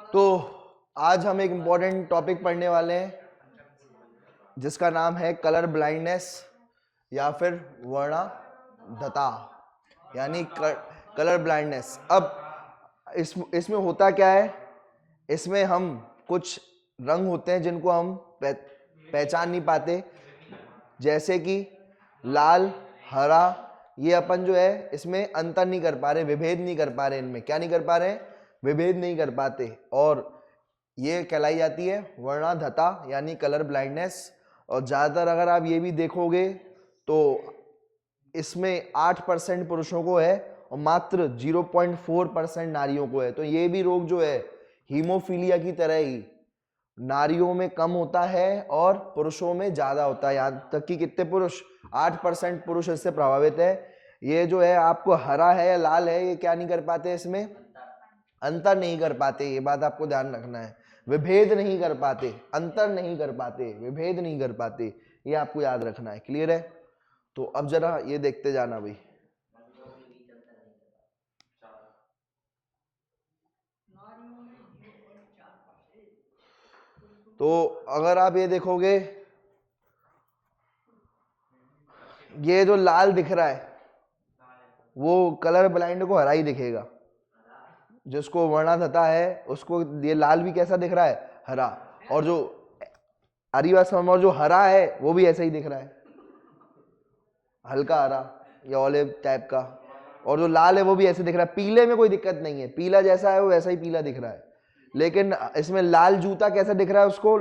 तो आज हम एक इम्पॉर्टेंट टॉपिक पढ़ने वाले हैं जिसका नाम है कलर ब्लाइंडनेस या फिर वर्णधता, यानी कलर ब्लाइंडनेस। अब इसमें होता क्या है, इसमें हम कुछ रंग होते हैं जिनको हम पहचान नहीं पाते, जैसे कि लाल, हरा। ये अपन जो है इसमें अंतर नहीं कर पा रहे, विभेद नहीं कर पा रहे, इनमें क्या नहीं कर पा रहे, विभेद नहीं कर पाते, और ये कहलाई जाती है वर्णाधता यानी कलर ब्लाइंडनेस। और ज़्यादातर अगर आप ये भी देखोगे तो इसमें 8% पुरुषों को है और मात्र 0.4% नारियों को है। तो ये भी रोग जो है हीमोफीलिया की तरह ही नारियों में कम होता है और पुरुषों में ज्यादा होता है। यहाँ तक कि कितने पुरुष, 8% पुरुष इससे प्रभावित है। ये जो है आपको हरा है या लाल है, ये क्या नहीं कर पाते, इसमें अंतर नहीं कर पाते। ये बात आपको ध्यान रखना है, विभेद नहीं कर पाते, अंतर नहीं कर पाते, विभेद नहीं कर पाते, ये आपको याद रखना है। क्लियर है? तो अब जरा ये देखते जाना भाई। तो अगर आप ये देखोगे, ये जो लाल दिख रहा है वो कलर ब्लाइंड को हरा ही दिखेगा, जिसको वर्णाधता है उसको ये लाल भी कैसा दिख रहा है, हरा। और जो और जो हरा है वो भी ऐसा ही दिख रहा है, हल्का हरा या ऑलिव टाइप का। और जो लाल है वो भी ऐसे दिख रहा है। पीले में कोई दिक्कत नहीं है, पीला जैसा है वो वैसा ही पीला दिख रहा है। लेकिन इसमें लाल जूता कैसा दिख रहा है उसको,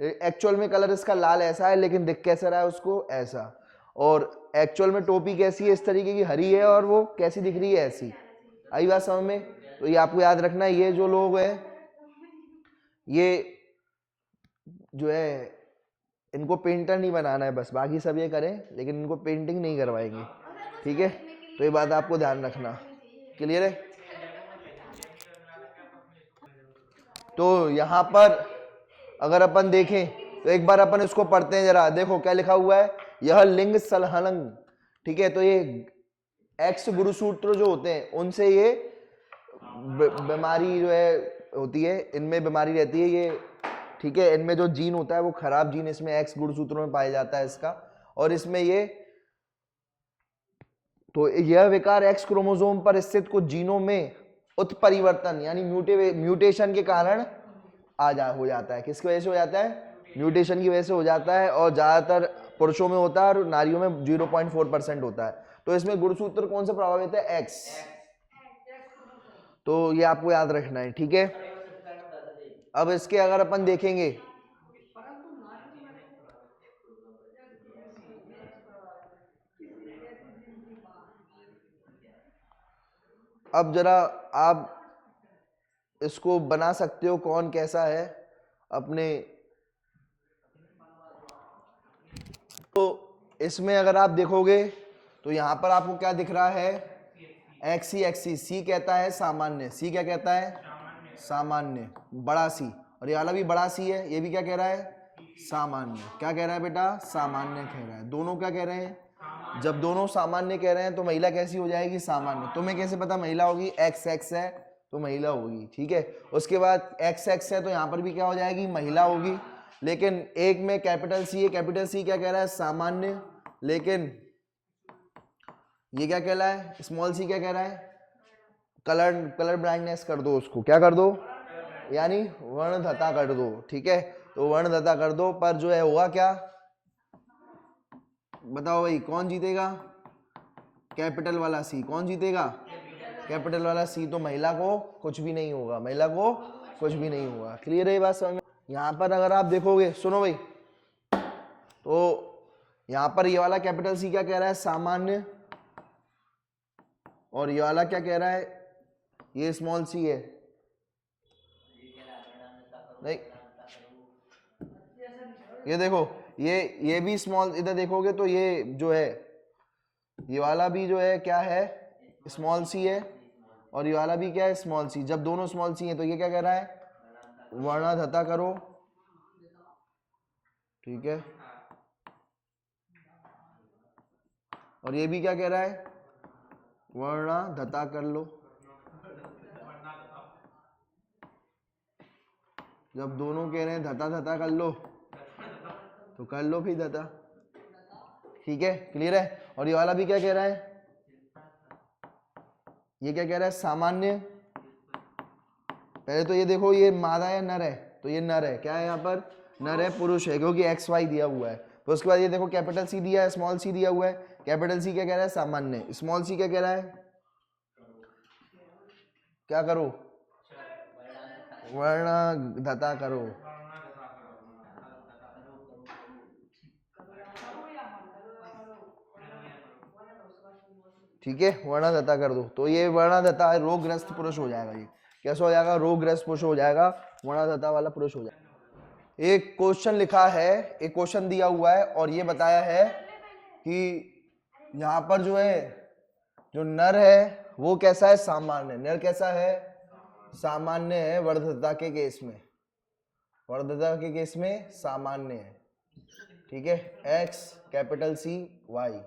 एक्चुअल में कलर इसका लाल ऐसा है लेकिन दिख कैसा रहा है उसको, ऐसा। और एक्चुअल में टोपी कैसी है, इस तरीके की हरी है, और वो कैसी दिख रही है, ऐसी। आई बात समझ में? तो ये आपको याद रखना है। ये जो लोग हैं ये जो है इनको पेंटर नहीं बनाना है, बस बाकी सब ये करें, लेकिन इनको पेंटिंग नहीं करवाएंगे, ठीक है? तो ये बात आपको ध्यान रखना। क्लियर है? तो यहाँ पर अगर अपन देखें तो एक बार अपन इसको पढ़ते हैं जरा। देखो क्या लिखा हुआ है, यह लिंग सलहंग, ठीक है? तो ये एक्स गुरुसूत्र जो होते हैं उनसे ये बीमारी जो है होती है, इनमें बीमारी रहती है ये, ठीक है? इनमें जो जीन होता है वो खराब जीन इसमें एक्स गुणसूत्रों में पाया जाता है इसका, और इसमें ये, तो यह विकार एक्स क्रोमोसोम पर स्थित कुछ जीनों में उत्परिवर्तन यानी म्यूटेशन के कारण हो जाता है। किसकी वजह से हो जाता है? म्यूटेशन की वजह से हो जाता है, और ज्यादातर पुरुषों में होता है और नारियों में 0.4% होता है। तो इसमें गुणसूत्र कौन सा प्रभावित है? एक्स। तो ये आपको याद रखना है, ठीक है? अब इसके अगर अपन देखेंगे, अब जरा आप इसको बना सकते हो कौन कैसा है अपने। तो इसमें अगर आप देखोगे तो यहां पर आपको क्या दिख रहा है, एक्सी एक्सी। सी कहता है सामान्य, सी क्या कहता है? सामान्य, बड़ा सी। और ये वाला भी बड़ा सी है, ये भी क्या कह रहा है? सामान्य। क्या कह रहा है बेटा? सामान्य कह रहा है। दोनों क्या कह रहे हैं? जब दोनों सामान्य कह रहे हैं तो महिला कैसी हो जाएगी? सामान्य। तुम्हें कैसे पता महिला होगी? एक्स एक्स है तो महिला होगी, ठीक है? उसके बाद एक्स एक्स है तो यहां पर भी क्या हो जाएगी? महिला होगी। लेकिन एक में कैपिटल सी है, कैपिटल सी क्या कह रहा है? सामान्य। लेकिन ये क्या कह रहा है? स्मॉल सी क्या कह रहा है? कलर ब्लाइंडनेस कर दो उसको, क्या कर दो? यानी वर्णधता कर दो, ठीक है? तो वर्णधता कर दो, पर जो है होगा क्या, बताओ भाई, कौन जीतेगा? कैपिटल वाला सी। कौन जीतेगा? कैपिटल वाला सी। तो महिला को कुछ भी नहीं होगा, महिला को कुछ भी नहीं होगा। क्लियर है ये बात समझ में? यहां पर अगर आप देखोगे, सुनो भाई, तो यहां पर ये वाला कैपिटल सी क्या कह रहा है? सामान्य। और ये वाला क्या कह रहा है? ये स्मॉल सी है। नहीं, ये देखो, ये भी स्मॉल, इधर देखोगे तो ये जो है, ये वाला भी जो है क्या है? स्मॉल सी है। और ये वाला भी क्या है? Small C. जब दोनों स्मॉल सी है तो ये क्या कह रहा है? वर्णाधता करो, ठीक है? और ये भी क्या कह रहा है? वर्णाधता कर लो। जब दोनों कह रहे हैं धता धता कर लो तो कर लो फिर धता। ठीक है, क्लियर है। और ये वाला भी क्या कह रहा है, ये क्या कह रहा है, सामान्य। पहले तो ये देखो ये मादा या नर है, तो ये नर है, क्या है यहाँ पर, नर है, पुरुष है, क्योंकि एक्स वाई दिया हुआ है। तो उसके बाद ये देखो कैपिटल सी दिया है, स्मॉल सी दिया हुआ है। कैपिटल सी क्या कह रहा है, सामान्य। स्मॉल सी क्या कह रहा है, क्या करो, वर्ण धता करो। ठीक है, वर्णाधता कर दो, तो ये वर्णाधता रोगग्रस्त पुरुष हो जाएगा। ये कैसा हो जाएगा, रोगग्रस्त पुरुष हो जाएगा, वर्णाधता वाला पुरुष हो जाएगा। एक क्वेश्चन लिखा है, एक क्वेश्चन दिया हुआ है और ये बताया है कि यहाँ पर जो है, जो नर है वो कैसा है, सामान्य। नर कैसा है, सामान्य है वर्धता के केस में, वर्धता के केस में सामान्य है। ठीक है, एक्स कैपिटल सी वाई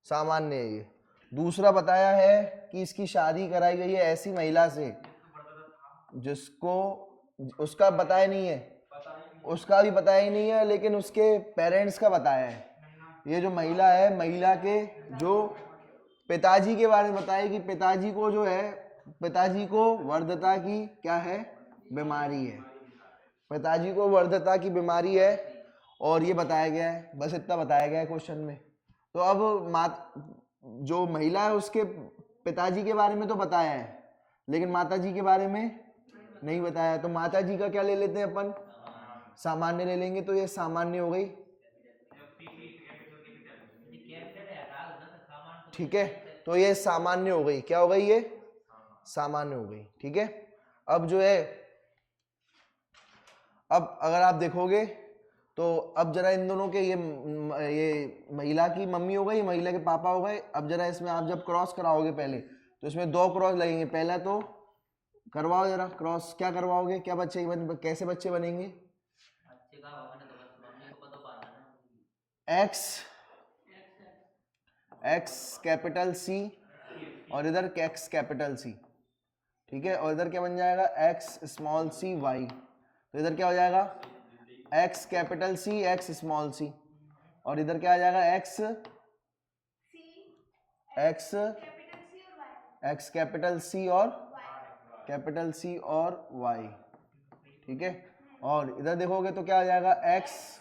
सामान्य है ये। दूसरा बताया है कि इसकी शादी कराई गई है ऐसी महिला से जिसको, उसका बताया नहीं है, उसका भी बताया ही नहीं है, लेकिन उसके पेरेंट्स का बताया है। ये जो महिला है, महिला के जो पिताजी के बारे में बताया कि पिताजी को जो है, पिताजी को वर्धता की क्या है, बीमारी है, पिताजी को वर्धता की बीमारी है, और ये बताया गया है। बस इतना बताया गया है क्वेश्चन में। तो अब जो महिला है उसके पिताजी के बारे में तो बताया है, लेकिन माताजी के बारे में नहीं बताया। तो माताजी का क्या ले लेते हैं अपन, सामान्य ले लेंगे, तो ये सामान्य हो गई। ठीक है, तो ये सामान्य हो गई, क्या हो गई, ये सामान्य हो गई। ठीक है, अब जो है, अब अगर आप देखोगे तो अब जरा इन दोनों के ये महिला की मम्मी हो गई, महिला के पापा हो गए। अब जरा इसमें आप जब क्रॉस कराओगे पहले, तो इसमें 2 क्रॉस लगेंगे। पहला तो करवाओ जरा क्रॉस, क्या करवाओगे, क्या बच्चे कैसे बच्चे बनेंगे, एक्स, एक्स कैपिटल सी और इधर एक्स कैपिटल सी। ठीक है, और इधर क्या बन जाएगा, एक्स स्मॉल सी वाई। तो इधर क्या हो जाएगा, x capital C x small C, और इधर क्या आ जाएगा, x x x capital C और वाई। ठीक है, और इधर देखोगे तो क्या आ जाएगा, x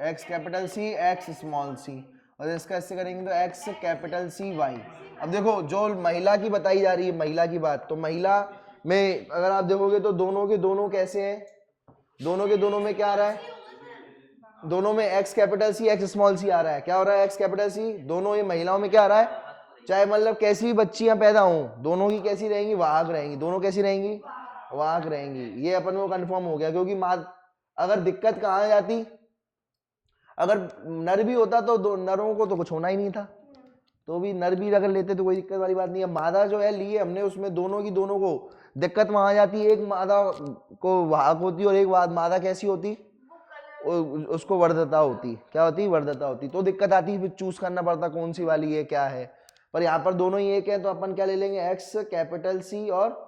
x capital C x small C, और इसका इससे करेंगे तो एक्स कैपिटल सी वाई। अब देखो जो महिला की बताई जा रही है, महिला की बात, तो महिला में अगर आप देखोगे तो दोनों के दोनों कैसे हैं, दोनों के दोनों में क्या आ रहा है, दोनों में x capital C x small C आ रहा है। क्या हो रहा है, एक्स कैपिटल सी, दोनों ये महिलाओं में क्या आ रहा है, चाहे मतलब कैसी भी बच्चियां पैदा हों, दोनों की कैसी रहेंगी, वाहक रहेंगी, दोनों कैसी रहेंगी, वाहक रहेंगी। ये अपन को कंफर्म हो गया, क्योंकि अगर दिक्कत कहाँ आ जाती, अगर नर भी होता तो नरों को तो कुछ होना ही नहीं था, तो भी नर भी अगर लेते तो कोई दिक्कत वाली बात नहीं है। मादा जो है लिए हमने, उसमें दोनों की दोनों को दिक्कत वहां आ जाती है, एक मादा को वाहक होती और एक मादा कैसी होती, उसको वर्धता होती, क्या होती, वर्धता होती, तो दिक्कत आती, फिर चूज करना पड़ता कौन सी वाली है क्या है। पर यहाँ पर दोनों ही एक है, तो अपन क्या ले लेंगे, एक्स कैपिटल सी और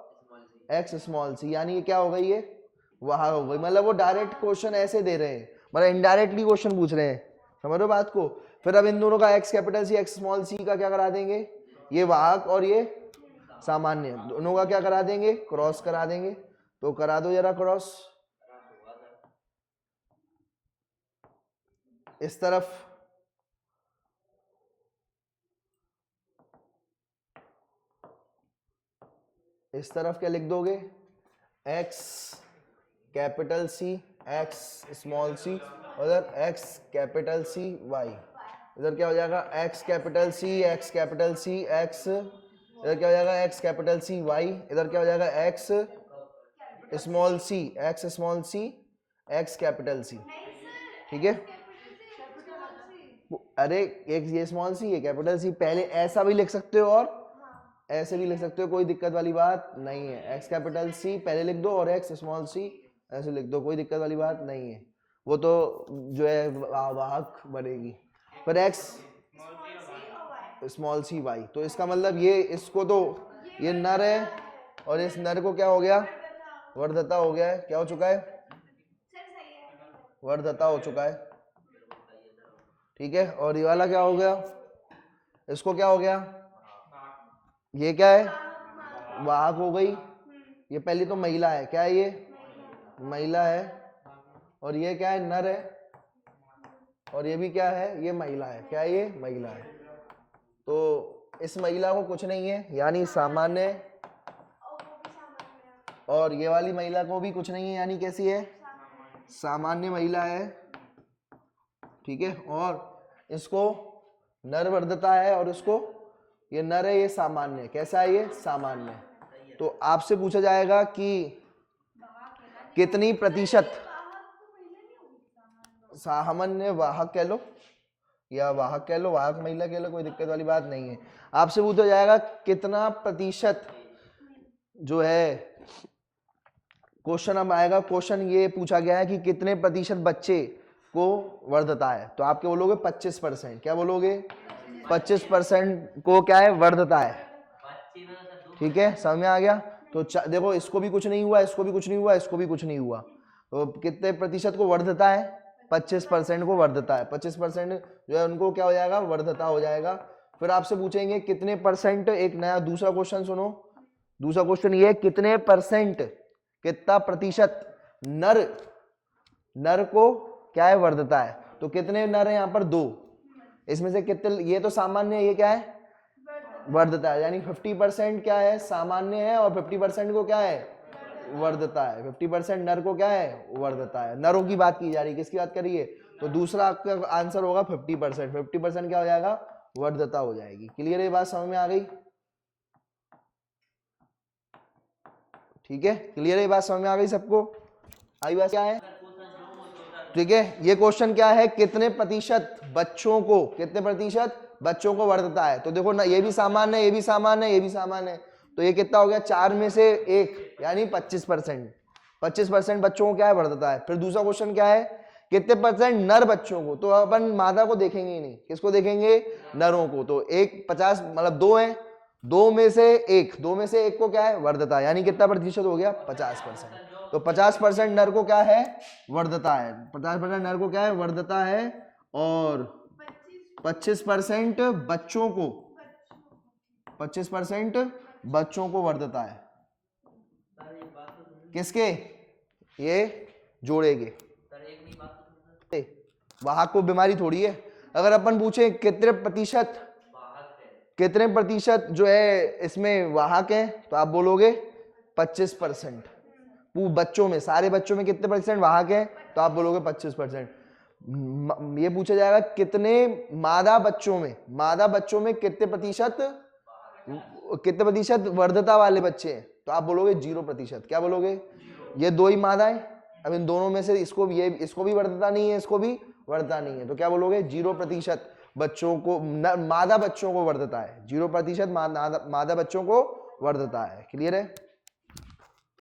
एक्स स्मॉल सी, यानी ये क्या हो गई, ये वहां हो गई। मतलब वो डायरेक्ट क्वेश्चन ऐसे दे रहे हैं, मतलब इनडायरेक्टली क्वेश्चन पूछ रहे हैं, समझ रहे बात को। फिर अब इन दोनों का x capital C x small C का क्या करा देंगे, ये वाहक और ये सामान्य, दोनों का क्या करा देंगे, क्रॉस करा देंगे। तो करा दो जरा क्रॉस, इस तरफ, इस तरफ क्या लिख दोगे, x capital C x small C, उधर एक्स कैपिटल सी वाई। इधर क्या हो जाएगा, x capital C x capital C x, इधर क्या हो जाएगा, एक्स कैपिटल सी वाई, इधर क्या हो जाएगा, एक्स स्मॉल सी एक्स कैपिटल सी। ठीक है, अरे एक ये स्मॉल सी है कैपिटल सी, पहले ऐसा भी लिख सकते हो और ऐसे भी लिख सकते हो, कोई दिक्कत वाली बात नहीं है। एक्स कैपिटल सी पहले लिख दो और एक्स स्मॉल सी ऐसे लिख दो, कोई दिक्कत वाली बात नहीं है। वो तो जो है वाहक बनेगी। पर एक्स स्मॉल सी वाई, तो इसका मतलब ये, इसको तो ये नर है और इस नर को क्या हो गया, वर्धता हो गया है, क्या हो चुका है, वर्धता हो चुका है, ठीक है। और ये वाला क्या हो गया, इसको क्या हो गया, ये क्या है, वाहक हो गई। ये पहली तो महिला है, क्या है ये, महिला है। और ये क्या है, नर है। और ये भी क्या है, ये महिला है, क्या है, ये महिला है। तो इस महिला को कुछ नहीं है, यानी सामान्य। और ये वाली महिला को भी कुछ नहीं है, यानी कैसी है, सामान्य महिला है, ठीक है। और इसको नर वर्धता है, और इसको, ये नर है, ये सामान्य है। कैसा है, ये सामान्य है। तो आपसे पूछा जाएगा कि कितनी प्रतिशत, सामान्य वाहक कह लो या वाहक कह लो, वाहक महिला कह लो, कोई दिक्कत वाली बात नहीं है। आपसे पूछा जाएगा कितना प्रतिशत जो है, क्वेश्चन अब आएगा, क्वेश्चन ये पूछा गया है कि कितने प्रतिशत बच्चे को वर्धता है। तो आप क्या बोलोगे, 25%। क्या बोलोगे, 25% को क्या है, वर्धता है, ठीक है। समझ में आ गया। तो देखो, इसको भी कुछ नहीं हुआ, इसको भी कुछ नहीं हुआ, इसको भी कुछ नहीं हुआ। तो कितने प्रतिशत को वर्धता है, 25% को वर्धता है। 25% जो है उनको क्या हो जाएगा, वर्धता हो जाएगा। फिर आपसे पूछेंगे कितने परसेंट, एक नया दूसरा क्वेश्चन सुनो। दूसरा क्वेश्चन ये, कितने परसेंट, कितना प्रतिशत नर को क्या है, वर्धता है। तो कितने नर है यहाँ पर, 2। इसमें से कितने, ये तो सामान्य है, ये क्या है, वर्धता है। यानी 50% क्या है, सामान्य है, और 50% को क्या है, वर्धता है। 50% नर को क्या है, वर्धता है। नरों की बात की जा रही है, किसकी बात करिए। तो दूसरा आपका आंसर होगा 50%। 50% क्या हो जाएगा, वर्धता हो जाएगी। क्लियर है, ये बात समझ में आ गई, ठीक है। क्लियर है, ये बात समझ में आ गई सबको, आई बात क्या है, ठीक है। ये क्वेश्चन क्या है, कितने प्रतिशत बच्चों को, कितने प्रतिशत बच्चों को वर्धता है। तो देखो ना, ये भी सामान्य है, ये भी सामान्य है, ये भी सामान्य है। तो ये कितना हो गया, 4 में से 1, यानी 25%। 25% बच्चों को क्या है, वर्धता है। फिर दूसरा क्वेश्चन क्या है, कितने परसेंट नर बच्चों को। तो अपन मादा को देखेंगे ही नहीं, किसको देखेंगे, नरों को। तो 50 मतलब 2 है, 2 में से 1, 2 में से 1 को क्या है, वर्धता। यानी कितना प्रतिशत हो गया, 50%। तो 50% नर को क्या है, वर्धता है। 50% नर को क्या है, वर्धता है। और 25% बच्चों को, 25% बच्चों को वर्धता है। किसके, ये जोड़े के। वाहक को बीमारी थोड़ी है। अगर अपन पूछे कितने प्रतिशत जो है इसमें वाहक है, तो आप बोलोगे 25%। बच्चों में, सारे बच्चों में कितने परसेंट वाहक है, तो आप बोलोगे 25%। ये पूछा जाएगा कितने मादा बच्चों में कितने प्रतिशत वर्धता वाले बच्चे हैं, तो आप बोलोगे 0%। क्या बोलोगे, ये 2 ही मादा है, अब इन दोनों में से इसको भी वर्धता नहीं है, इसको भी वर्धता नहीं है। तो क्या बोलोगे, 0% बच्चों को, मादा बच्चों को वर्धता है। 0% मादा बच्चों को वर्धता है। क्लियर है।